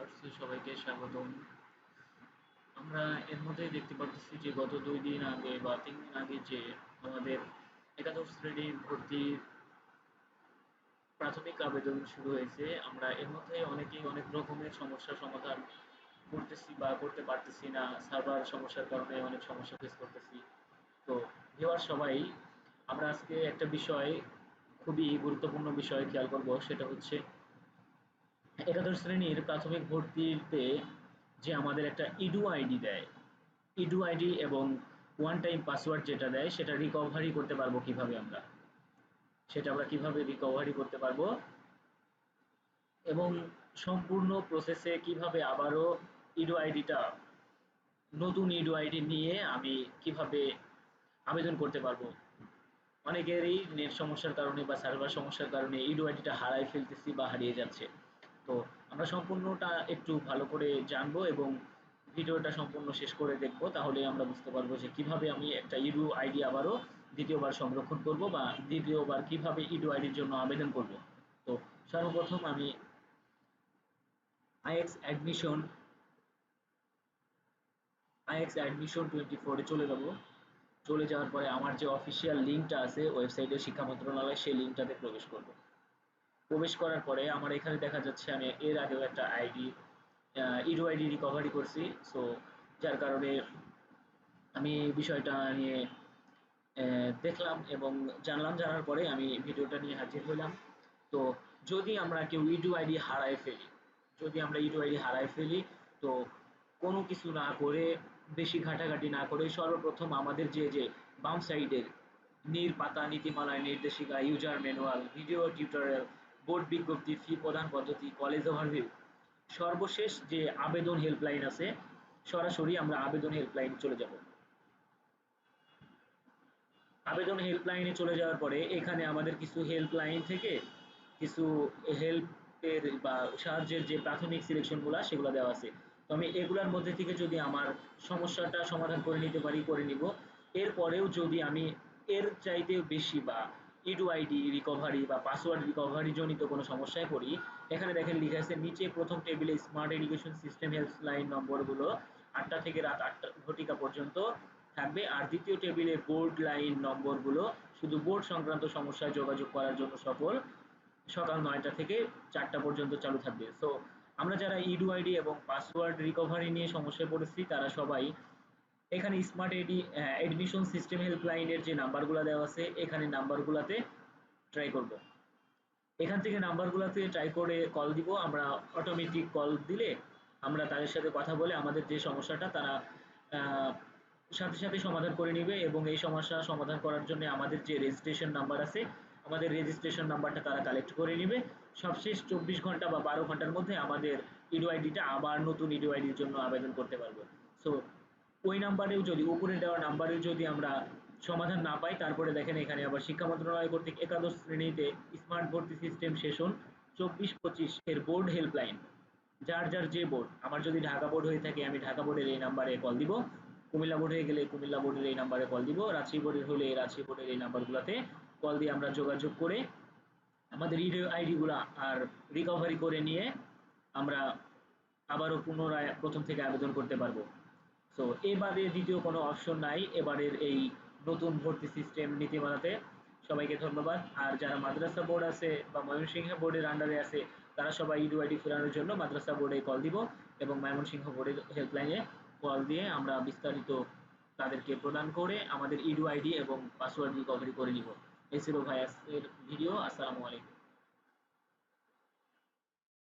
Viewers সবাইকে স্বাগতম। আমরা এর মধ্যেই দেখতে পারতেছি যে গত ২ দিন আগে বা ৩ দিন আগে যে আমাদের একাদশ শ্রেণীর ভর্তির প্রাথমিক আবেদন শুরু হয়েছে। আমরা এর মধ্যে অনেকেই অনেক রকমের সমস্যার সমাধান করতেছি বা করতে পারতেছি না। সার্ভার সমস্যার কারণে অনেক সমস্যা ফেস করতেছি। তো ভিউয়ার্স সবাই আমরা আজকে একটা বিষয় খুবই গুরুত্বপূর্ণ বিষয় খেয়াল করব, সেটা হচ্ছে একাদশ শ্রেণীর প্রাথমিক ভর্তিতে যে আমাদের একটা ইডু আইডি দেয়, ইডু আইডি এবং ওয়ান টাইম পাসওয়ার্ড যেটা দেয় সেটা রিকভারি করতে পারবো কিভাবে আমরা, সেটা আমরা কিভাবে রিকভারি করতে পারবো এবং সম্পূর্ণ প্রসেসে কিভাবে আবারও ইডু আইডিটা, নতুন ইডু আইডি নিয়ে আমি কিভাবে আবেদন করতে পারবো। অনেকেরই নেট সমস্যার কারণে বা সার্ভার সমস্যার কারণে ইডু আইডিটা হারায় ফেলতেছি বা হারিয়ে যাচ্ছে। তো আমরা সম্পূর্ণটা একটু ভালো করে জানবো এবং ভিডিওটা সম্পূর্ণ শেষ করে দেখবো, তাহলে আমরা বুঝতে পারবো যে কিভাবে আমি একটা ইডু আইডি আবারও দ্বিতীয়বার সংরক্ষণ করব বা দ্বিতীয়বার কিভাবে ইডু আইডির জন্য আবেদন করব। তো সর্বপ্রথম আমি আইএক্স অ্যাডমিশন আইএক্স অ্যাডমিশন 24 এ চলে যাব। চলে যাওয়ার পরে আমার যে অফিসিয়াল লিঙ্কটা আছে ওয়েবসাইটে শিক্ষা মন্ত্রণালয়, সেই লিঙ্কটাতে প্রবেশ করব। প্রবেশ করার পরে আমার এখানে দেখা যাচ্ছে আমি এর আগেও একটা আইডি, ইডু আইডি রিকভারি করছি। সো যার কারণে আমি বিষয়টা নিয়ে দেখলাম এবং জানলাম। জানার পরে আমি ভিডিওটা নিয়ে হাজির হইলাম। তো যদি আমরা কেউ ইডু আইডি হারায় ফেলি, যদি আমরা ইডু আইডি হারায় ফেলি, তো কোনো কিছু না করে, বেশি ঘাটাঘাটি না করে সর্বপ্রথম আমাদের যে বাম সাইডের পাতা, নীতিমালায় নির্দেশিকা, user manual, video tutorial, board বিজ্ঞপ্তি, ফি প্রদান পদ্ধতি, কলেজ ওভারভিউ, সর্বশেষ যে আবেদন হেল্পলাইন আছে, সরাসরি আমরা আবেদন হেল্পলাইনে চলে যাব। আবেদন হেল্পলাইনে চলে যাওয়ার পরে এখানে আমাদের কিছু হেল্পলাইন থেকে কিছু হেল্পের বা সাহায্যের যে প্রাথমিক সিলেকশনগুলো সেগুলো দেওয়া আছে। তো আমি এগুলোর মধ্যে থেকে যদি আমার সমস্যাটা সমাধান করে নিতে পারি করে নিব। এরপরেও যদি আমি এর চাইতেও বেশি বা ইডু আইডি রিকভারি বা পাসওয়ার্ড রিকভারি জনিত কোনো সমস্যায় পড়ি, এখানে দেখেন লিখা আছে নিচে প্রথম টেবিলে স্মার্ট এডুকেশন সিস্টেম হেল্পলাইন নম্বরগুলো 8টা থেকে রাত 8টা ঘটিকা পর্যন্ত থাকবে, আর দ্বিতীয় টেবিলে বোর্ড লাইন নম্বরগুলো শুধু বোর্ড সংক্রান্ত সমস্যায় যোগাযোগ করার জন্য সকাল 9টা থেকে 4টা পর্যন্ত চালু থাকবে। সো আমরা যারা ইডু আইডি এবং পাসওয়ার্ড রিকভারি নিয়ে সমস্যায় পড়েছি তারা সবাই এখানে স্মার্ট এডমিশন সিস্টেম হেল্পলাইনের যে নাম্বারগুলো দেওয়া আছে এখানে নাম্বারগুলোতে ট্রাই করব। এখান থেকে নাম্বারগুলোতে ট্রাই করে কল দিব। আমরা অটোমেটিক কল দিলে আমরা তাদের সাথে কথা বলে আমাদের যে সমস্যাটা তারা আহ, সাথে সাথে সমাধান করে নিবে এবং এই সমস্যা সমাধান করার জন্য আমাদের যে রেজিস্ট্রেশন নাম্বার আছে, আমাদের রেজিস্ট্রেশন নাম্বারটা তারা কালেক্ট করে নিবে। সবশেষ 24 ঘন্টা বা 12 ঘন্টার মধ্যে আমাদের ইডু আইডিটা আবার নতুন ইডু আইডির জন্য আবেদন করতে পারবো। সো ওই নাম্বারেও যদি, উপরে দেওয়া নাম্বারেও যদি আমরা সমাধান না পাই, তারপরে দেখেন এখানে আবার শিক্ষা মন্ত্রণালয় কর্তৃক একাদশ শ্রেণীতে স্মার্ট ভর্তি সিস্টেম সেশন 24-25 এর বোর্ড হেল্পলাইন, যার যার যে বোর্ড, আমার যদি ঢাকা বোর্ড হয়ে থাকে আমি ঢাকা বোর্ডের এই নাম্বারে কল দিব, কুমিল্লা বোর্ড হয়ে গেলে কুমিল্লা বোর্ডের এই নাম্বারে কল দিব, রাজশাহী বোর্ডের হলে রাজশাহী বোর্ডের এই নাম্বারগুলোতে কল দিয়ে আমরা যোগাযোগ করে আমাদের আইডিগুলা আর রিকভারি করে নিয়ে আমরা আবারও পুনরায় প্রথম থেকে আবেদন করতে পারবো। সো এবারে দ্বিতীয় কোনো অপশন নাই এবারের এই নতুন ভর্তি সিস্টেম নীতিমালাতে। সবাইকে ধন্যবাদ। আর যারা মাদ্রাসা বোর্ড আছে বা ময়মনসিংহ বোর্ডের আন্ডারে আছে তারা সবাই ইডু আইডি ফেরানোর জন্য মাদ্রাসা বোর্ডে কল দিব এবং ময়মনসিংহ বোর্ডের হেল্পলাইনে কল দিয়ে আমরা বিস্তারিত তাদেরকে প্রদান করে আমাদের ইডু আইডি এবং পাসওয়ার্ড রিকভারি করে নিব। এই ছিল ভাইয়াসের ভিডিও। আসসালামু আলাইকুম।